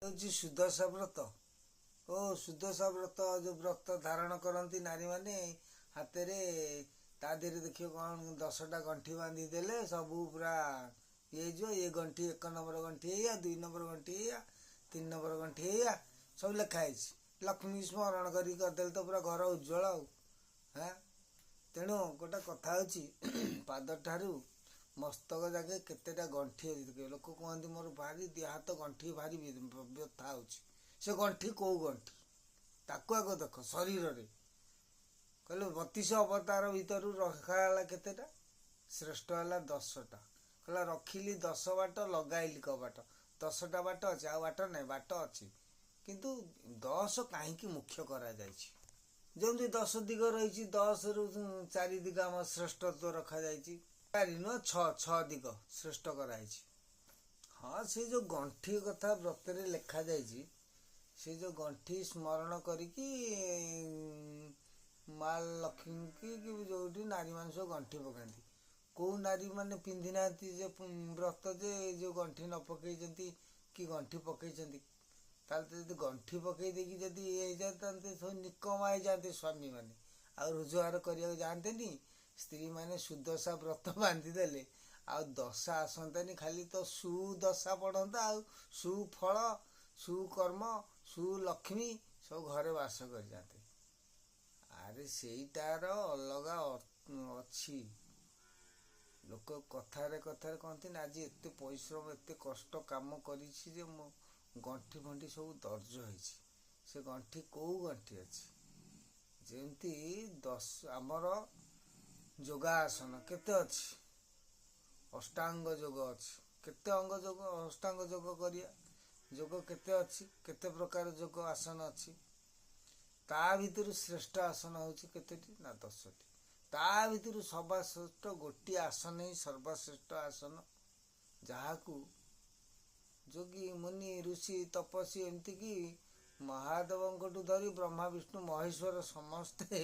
ହେଉଛି ସୁଦଶା ବ୍ରତ ଓ ସୁଦଶା ବ୍ରତ ଯେଉଁ ବ୍ରତ ଧାରଣ କରନ୍ତି ନାରୀମାନେ ହାତରେ ତା ଦେହରେ ଦେଖିବ କ'ଣ 10ଟା ଗଣ୍ଠି ବାନ୍ଧି ଦେଲେ ସବୁ ପୁରା ଇଏ ହେଇଯିବ। ଇଏ ଗଣ୍ଠି 1 ନମ୍ବର ଗଣ୍ଠି ଏଇଆ, 2 ନମ୍ବର ଗଣ୍ଠି ଏଇଆ, 3 ନମ୍ବର ଗଣ୍ଠି ଏଇଆ ସବୁ ଲେଖା ହେଇଛି। ଲକ୍ଷ୍ମୀ ସ୍ମରଣ କରିକି କରିଦେଲେ ତ ପୁରା ଘର ଉଜ୍ଜଳ ଆଉ। ହାଁ ତେଣୁ ଗୋଟେ କଥା ହେଉଛି ପାଦଠାରୁ ମସ୍ତକ ଯାକେ କେତେଟା ଗଣ୍ଠି ଅଛି। ଲୋକ କୁହନ୍ତି ମୋର ଭାରି ଦେହ ହାତ ଗଣ୍ଠି ଭାରି ବ୍ୟଥା ହେଉଛି। ସେ ଗଣ୍ଠି କେଉଁ ଗଣ୍ଠି ତାକୁ ଆଗ ଦେଖ ଶରୀରରେ। କହିଲେ 32 ଅବତାର ଭିତରୁ ରଖାଗଲା କେତେଟା? ଶ୍ରେଷ୍ଠ ହେଲା 10ଟା। କହିଲା ରଖିଲି 10 ବାଟ ଲଗାଇଲି କବାଟ। 10ଟା ବାଟ ଅଛି, ଆଉ ବାଟ ନାହିଁ, ବାଟ ଅଛି କିନ୍ତୁ 10 କାହିଁକି ମୁଖ୍ୟ କରାଯାଇଛି? ଯେମିତି 10 ଦିଗ ରହିଛି, 10ରୁ 4 ଦିଗ ଆମର ଶ୍ରେଷ୍ଠତ୍ୱ ରଖାଯାଇଛି। 4 ନୁହଁ 6 ଦିଗ ଶ୍ରେଷ୍ଠ କରାଯାଇଛି। ହଁ ସେ ଯେଉଁ ଗଣ୍ଠି କଥା ବ୍ରତରେ ଲେଖାଯାଇଛି, ସେ ଯେଉଁ ଗଣ୍ଠି ସ୍ମରଣ କରିକି ମା ଲକ୍ଷ୍ମୀ କି ଯେଉଁଠି ନାରୀମାନେ ସବୁ ଗଣ୍ଠି ପକାନ୍ତି। କେଉଁ ନାରୀମାନେ ପିନ୍ଧି ନାହାନ୍ତି ଯେ ବ୍ରତ ଯେ ଯେଉଁ ଗଣ୍ଠି ନ ପକେଇଛନ୍ତି କି ଗଣ୍ଠି ପକେଇଛନ୍ତି। ତାହେଲେ ତ ଯଦି ଗଣ୍ଠି ପକେଇ ଦେଇକି ଯଦି ଇଏ ହେଇଯାଆନ୍ତେ ସବୁ ନିକମା ହେଇଯାଆନ୍ତେ ସ୍ୱାମୀମାନେ, ଆଉ ରୋଜଗାର କରିବାକୁ ଯାଆନ୍ତେନି। ସ୍ତ୍ରୀମାନେ ସୁଦଶା ବ୍ରତ ବାନ୍ଧିଦେଲେ ଆଉ ଦଶା ଆସନ୍ତାନି, ଖାଲି ତ ସୁଦଶା ପଡ଼ନ୍ତା ଆଉ ସୁଫଳ ସୁକର୍ମ ସୁଲକ୍ଷ୍ମୀ ସବୁ ଘରେ ବାସ କରିଯାଆନ୍ତେ। ଆରେ ସେଇଟାର ଅଲଗା ଅଛି। ଲୋକ କଥାରେ କଥାରେ କହନ୍ତି ନା ଆଜି ଏତେ ପରିଶ୍ରମ ଏତେ କଷ୍ଟ କାମ କରିଛି ଯେ ମୋ ଗଣ୍ଠି ଫଣ୍ଠି ସବୁ ଦର୍ଜ ହେଇଛି। ସେ ଗଣ୍ଠି କେଉଁ ଗଣ୍ଠି ଅଛି? ଯେମିତି ଆମର ଯୋଗାସନ କେତେ ଅଛି? ଅଷ୍ଟାଙ୍ଗ ଯୋଗ ଅଛି। କେତେ ଅଙ୍ଗ ଯୋଗ ଅଷ୍ଟାଙ୍ଗ ଯୋଗ କରିବା? ଯୋଗ କେତେ ଅଛି? କେତେ ପ୍ରକାର ଯୋଗ ଆସନ ଅଛି? ତା ଭିତରୁ ଶ୍ରେଷ୍ଠ ଆସନ ହେଉଛି କେତେଟି? ନା 10ଟି। ତା ଭିତରୁ ସର୍ବଶ୍ରେଷ୍ଠ ଗୋଟିଏ ଆସନ ହିଁ ସର୍ବଶ୍ରେଷ୍ଠ ଆସନ, ଯାହାକୁ ଯୋଗୀ ମୁନି ଋଷି ତପସ୍ୱୀ ଏମିତିକି ମହାଦେବଙ୍କଠୁ ଧରି ବ୍ରହ୍ମା ବିଷ୍ଣୁ ମହେଶ୍ୱର ସମସ୍ତେ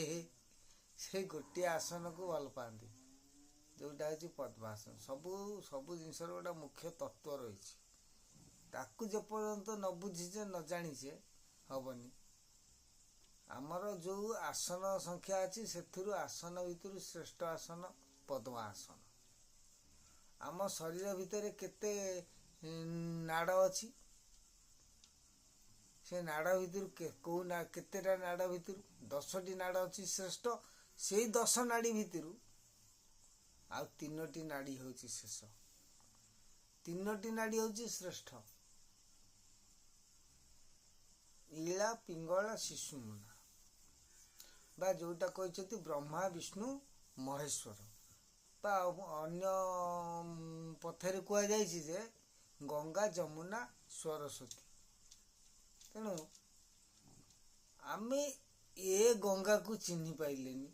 ସେଇ ଗୋଟିଏ ଆସନକୁ ଭଲ ପାଆନ୍ତି, ଯେଉଁଟା ହେଉଛି ପଦ୍ମାସନ। ସବୁ ଜିନିଷର ଗୋଟେ ମୁଖ୍ୟ ତତ୍ତ୍ୱ ରହିଛି। ତାକୁ ଯେପର୍ଯ୍ୟନ୍ତ ନ ବୁଝିଛେ ନ ଜାଣିଛେ ହବନି। ଆମର ଯେଉଁ ଆସନ ସଂଖ୍ୟା ଅଛି ସେଥିରୁ ଆସନ ଭିତରୁ ଶ୍ରେଷ୍ଠ ଆସନ ପଦ୍ମାସନ। ଆମ ଶରୀର ଭିତରେ କେତେ ନାଡ଼ ଅଛି? ସେ ନାଡ଼ ଭିତରୁ କେତେଟା ନାଡ଼ ଭିତରୁ 10ଟି ନାଡ଼ ଅଛି ଶ୍ରେଷ୍ଠ। ସେଇ 10 ନାଡ଼ି ଭିତରୁ ଆଉ 3ଟି ନାଡ଼ି ହେଉଛି ଶେଷ। 3ଟି ନାଡ଼ି ହେଉଛି ଶ୍ରେଷ୍ଠ। ଇଳା ପିଙ୍ଗଳ ଶିଶୁମୁନା, ବା ଯେଉଁଟା କହିଛନ୍ତି ବ୍ରହ୍ମା ବିଷ୍ଣୁ ମହେଶ୍ୱର, ବା ଅନ୍ୟ ପଥରେ କୁହାଯାଇଛି ଯେ ଗଙ୍ଗା ଯମୁନା ସରସ୍ୱତୀ। ତେଣୁ ଆମେ ଏ ଗଙ୍ଗାକୁ ଚିହ୍ନି ପାଇଲେନି,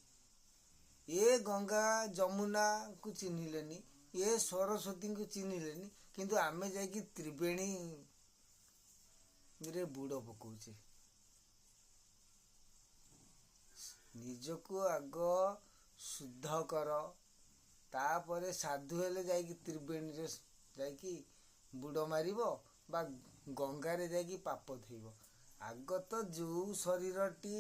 ଏ ଗଙ୍ଗା ଯମୁନାକୁ ଚିହ୍ନିଲେନି, ଏ ସରସ୍ୱତୀଙ୍କୁ ଚିହ୍ନିଲେନି, କିନ୍ତୁ ଆମେ ଯାଇକି ତ୍ରିବେଣୀରେ ବୁଡ଼ ପକାଉଛେ। ନିଜକୁ ଆଗ ଶୁଦ୍ଧ କର, ତାପରେ ସାଧୁ ହେଲେ ଯାଇକି ତ୍ରିବେଣୀରେ ଯାଇକି ବୁଡ଼ ମାରିବ ବା ଗଙ୍ଗାରେ ଯାଇକି ପାପ ଧୋଇବ। ଆଗ ତ ଯେଉଁ ଶରୀରଟି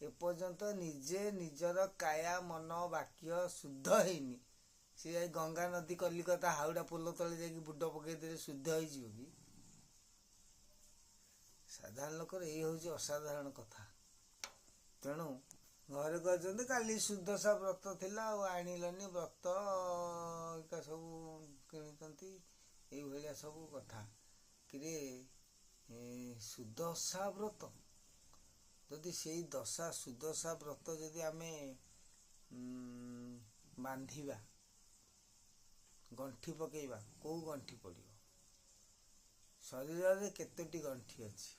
ଏପର୍ଯ୍ୟନ୍ତ ନିଜେ ନିଜର କାୟା ମନ ବାକ୍ୟ ଶୁଦ୍ଧ ହେଇନି, ସେ ଯାଇ ଗଙ୍ଗା ନଦୀ କଲିକତା ହାଉଡ଼ା ପୋଲ ତଳେ ଯାଇକି ବୁଡ଼ ପକାଇଦେଲେ ଶୁଦ୍ଧ ହେଇଯିବ କି? ସାଧାରଣ ଲୋକର ଏଇ ହେଉଛି ଅସାଧାରଣ କଥା। ତେଣୁ ଘରେ କହିଛନ୍ତି କାଲି ସୁଦଶା ବ୍ରତ ଥିଲା ଆଉ ଆଣିଲନି ବ୍ରତ ଏକା ସବୁ କିଣୁଛନ୍ତି, ଏଇଭଳିଆ ସବୁ କଥା। କିରେ ସୁଦଶା ବ୍ରତ, ଯଦି ସେଇ ସୁଦଶା ବ୍ରତ ଯଦି ଆମେ ବାନ୍ଧିବା, ଗଣ୍ଠି ପକେଇବା, କେଉଁ ଗଣ୍ଠି ପଡ଼ିବ? ଶରୀରରେ କେତୋଟି ଗଣ୍ଠି ଅଛି?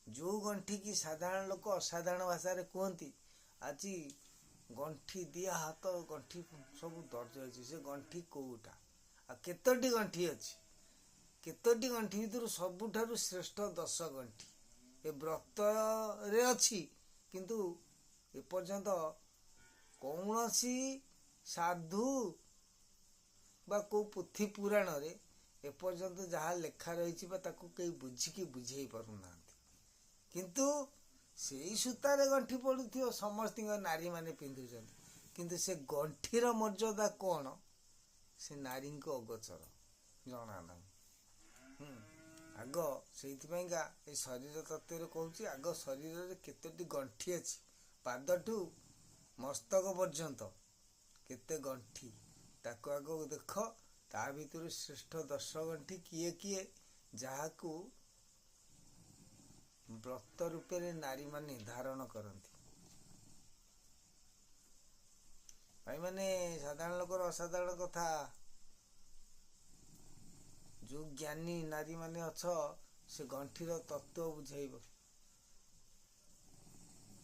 ଯେଉଁ ଗଣ୍ଠିକି ସାଧାରଣ ଲୋକ ଅସାଧାରଣ ଭାଷାରେ କୁହନ୍ତି ଆଜି ଗଣ୍ଠି ଦିଆ ହାତ ଗଣ୍ଠି ସବୁ ଦର୍ଜ ହେଇଛି, ସେ ଗଣ୍ଠି କେଉଁଟା? ଆଉ କେତୋଟି ଗଣ୍ଠି ଅଛି? କେତୋଟି ଗଣ୍ଠି ଭିତରୁ ସବୁଠାରୁ ଶ୍ରେଷ୍ଠ 10 ଗଣ୍ଠି ଏ ବ୍ରତରେ ଅଛି। କିନ୍ତୁ ଏପର୍ଯ୍ୟନ୍ତ କୌଣସି ସାଧୁ ବା କେଉଁ ପୋଥି ପୁରାଣରେ ଏପର୍ଯ୍ୟନ୍ତ ଯାହା ଲେଖା ରହିଛି ବା ତାକୁ କେହି ବୁଝିକି ବୁଝେଇ ପାରୁନାହାନ୍ତି। କିନ୍ତୁ ସେଇ ସୂତାରେ ଗଣ୍ଠି ପଡୁଥିବ, ସମସ୍ତିଙ୍କ ନାରୀମାନେ ପିନ୍ଧୁଛନ୍ତି, କିନ୍ତୁ ସେ ଗଣ୍ଠିର ମର୍ଯ୍ୟାଦା କ'ଣ ସେ ନାରୀଙ୍କ ଅଗୋଚର, ଜଣା ନାହିଁ। ଆଗ ସେଇଥିପାଇଁକା ଏ ଶରୀର ତତ୍ତ୍ୱରେ କହୁଛି, ଆଗ ଶରୀରରେ କେତୋଟି ଗଣ୍ଠି ଅଛି, ପାଦଠୁ ମସ୍ତକ ପର୍ଯ୍ୟନ୍ତ କେତେ ଗଣ୍ଠି ତାକୁ ଆଗ ଦେଖ। ତା ଭିତରୁ ଶ୍ରେଷ୍ଠ 10 ଗଣ୍ଠି କିଏ କିଏ, ଯାହାକୁ ବ୍ରତ ରୂପରେ ନାରୀମାନେ ଧାରଣ କରନ୍ତି। ଭାଇମାନେ, ସାଧାରଣ ଲୋକର ଅସାଧାରଣ କଥା, ଯୋଉ ଜ୍ଞାନୀ ନାରୀମାନେ ଅଛ, ସେ ଗଣ୍ଠିର ତତ୍ତ୍ୱ ବୁଝେଇବ।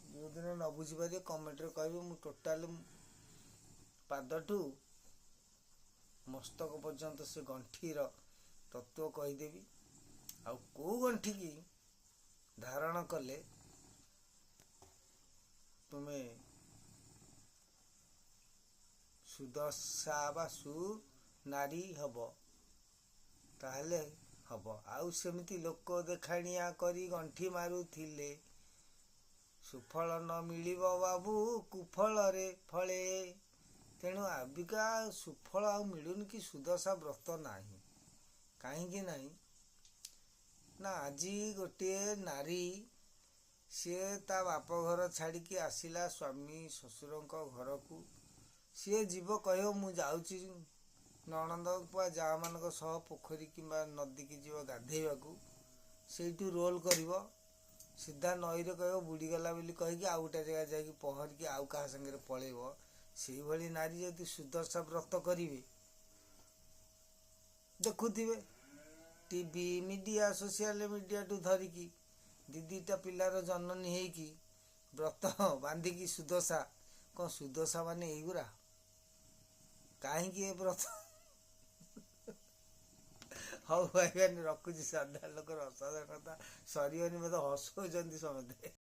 ଯୋଉଦିନ ନ ବୁଝିପାରିବେ କମେଣ୍ଟରେ କହିବେ, ମୁଁ ଟୋଟାଲ ପାଦଠୁ ମସ୍ତକ ପର୍ଯ୍ୟନ୍ତ ସେ ଗଣ୍ଠିର ତତ୍ତ୍ୱ କହିଦେବି। ଆଉ କୋଉ ଗଣ୍ଠିକି ଧାରଣ କଲେ ତୁମେ ସୁଦଶା ବା ସୁନାରୀ ହବ, ତାହେଲେ ହବ। ଆଉ ସେମିତି ଲୋକ ଦେଖାଣିଆ କରି ଗଣ୍ଠି ମାରୁଥିଲେ, ସୁଫଳ ନ ମିଳିବ ବାବୁ କୁଫଳରେ ଫଳେ। ତେଣୁ ଅବିକା ସୁଫଳ ଆଉ ମିଳୁନି କି ସୁଦଶା ବ୍ରତ ନାହିଁ। କାହିଁକି ନାହିଁ ନା, ଆଜି ଗୋଟିଏ ନାରୀ ସିଏ ତା ବାପ ଘର ଛାଡ଼ିକି ଆସିଲା ସ୍ୱାମୀ ଶ୍ୱଶୁରଙ୍କ ଘରକୁ। ସିଏ ଯିବ, କହିବ ମୁଁ ଯାଉଛି ନଣନ୍ଦ ବା ଯାଆ ମାନଙ୍କ ସହ ପୋଖରୀ କିମ୍ବା ନଦୀକି ଯିବ ଗାଧେଇବାକୁ। ସେଇଠୁ ରୋଲ କରିବ, ସିଧା ନଈରେ କହିବ ବୁଡ଼ିଗଲା ବୋଲି କହିକି ଆଉ ଗୋଟେ ଜାଗା ଯାଇକି ପହଁରିକି ଆଉ କାହା ସାଙ୍ଗରେ ପଳେଇବ। ସେଇଭଳି ନାରୀ ଯଦି ସୁଦଶା ବ୍ରତ କରିବେ, ଦେଖୁଥିବେ ଟିଭି ମିଡ଼ିଆ, ସୋସିଆଲ ମିଡ଼ିଆଠୁ ଧରିକି ଦିଟା ପିଲାର ଜନନୀ ହେଇକି ବ୍ରତ ବାନ୍ଧିକି ସୁଦଶା, କ'ଣ ସୁଦଶା ମାନେ ଏଇଗୁରା? କାହିଁକି ଏ ବ୍ରତ? ହଉ ଭାଇ, ରଖୁଛି। ସାଧାରଣ ଲୋକର ଅସାଧାରଣ କଥା ସରିବନି, ମତେ ହସଉଛନ୍ତି ସମସ୍ତେ।